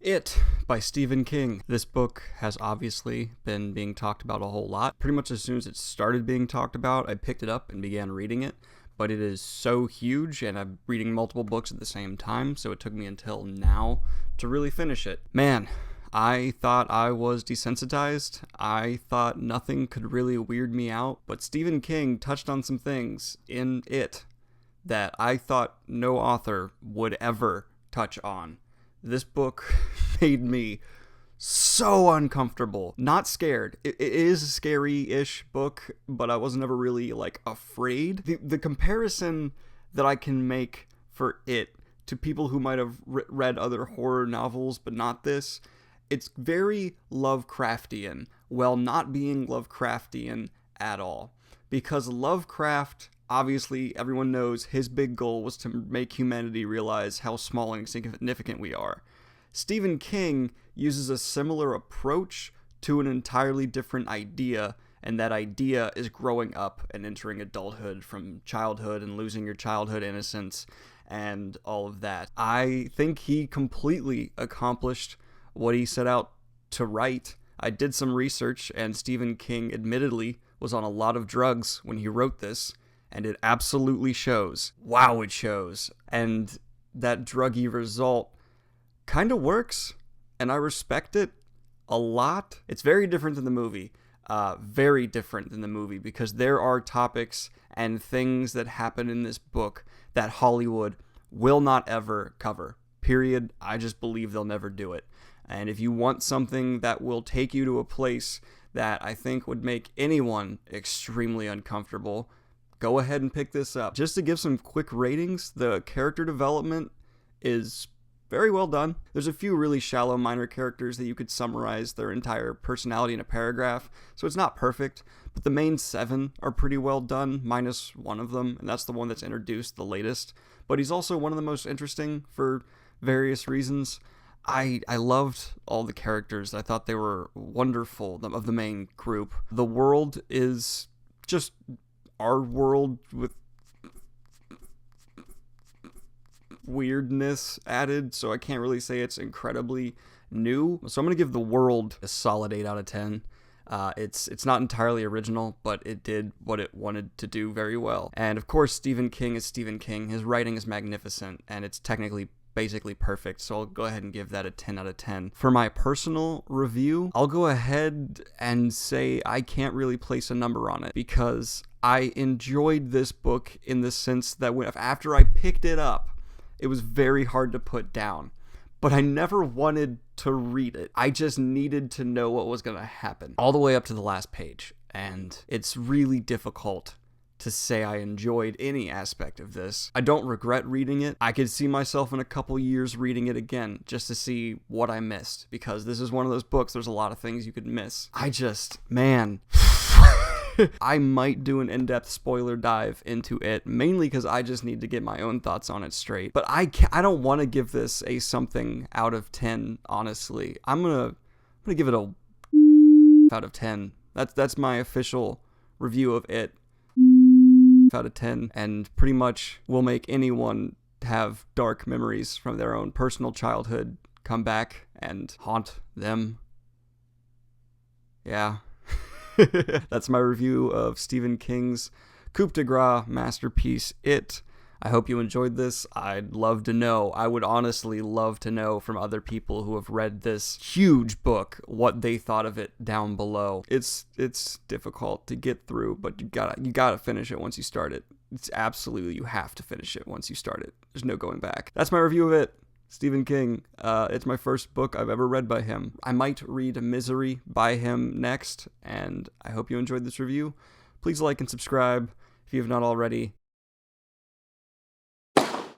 It by Stephen King. This book has obviously been being talked about a whole lot. Pretty much as soon as it started being talked about, I picked it up and began reading it. But it is so huge, and I'm reading multiple books at the same time, so it took me until now to really finish it. Man, I thought I was desensitized. I thought nothing could really weird me out. But Stephen King touched on some things in it that I thought no author would ever touch on. This book made me so uncomfortable. Not scared. It is a scary-ish book, but I was never really, afraid. The comparison that I can make for it to people who might have read other horror novels, but not this, it's very Lovecraftian, while not being Lovecraftian at all. Because Lovecraft, obviously, everyone knows his big goal was to make humanity realize how small and insignificant we are. Stephen King uses a similar approach to an entirely different idea, and that idea is growing up and entering adulthood from childhood and losing your childhood innocence and all of that. I think he completely accomplished what he set out to write. I did some research, and Stephen King admittedly was on a lot of drugs when he wrote this, and it absolutely shows. Wow, it shows. And that druggy result kind of works, and I respect it a lot. It's very different than the movie. Very different than the movie, because there are topics and things that happen in this book that Hollywood will not ever cover. Period. I just believe they'll never do it. And if you want something that will take you to a place that I think would make anyone extremely uncomfortable, go ahead and pick this up. Just to give some quick ratings, the character development is very well done. There's a few really shallow minor characters that you could summarize their entire personality in a paragraph, so it's not perfect, but the main 7 are pretty well done, minus one of them, and that's the one that's introduced the latest. But he's also one of the most interesting for various reasons. I loved all the characters. I thought they were wonderful, of the main group. The world is just our world with weirdness added, so I can't really say it's incredibly new. So I'm going to give the world a solid 8 out of 10. It's not entirely original, but it did what it wanted to do very well. And of course, Stephen King is Stephen King. His writing is magnificent, and it's technically basically perfect, so I'll go ahead and give that a 10 out of 10. For my personal review, I'll go ahead and say I can't really place a number on it, because I enjoyed this book in the sense that after I picked it up, it was very hard to put down. But I never wanted to read it. I just needed to know what was going to happen. All the way up to the last page. And it's really difficult to say I enjoyed any aspect of this. I don't regret reading it. I could see myself in a couple years reading it again just to see what I missed, because this is one of those books, there's a lot of things you could miss. Man. I might do an in-depth spoiler dive into it, mainly because I just need to get my own thoughts on it straight. But I don't want to give this a something out of 10, honestly. I'm gonna give it a out of 10. That's my official review of it. Out of 10, and pretty much will make anyone have dark memories from their own personal childhood come back and haunt them. Yeah. That's my review of Stephen King's coup de grace masterpiece, It. I hope you enjoyed this. I'd love to know. I would honestly love to know from other people who have read this huge book what they thought of it down below. It's difficult to get through, but you gotta finish it once you start it. It's absolutely, you have to finish it once you start it. There's no going back. That's my review of it. Stephen King. It's my first book I've ever read by him. I might read Misery by him next, and I hope you enjoyed this review. Please like and subscribe if you have not already.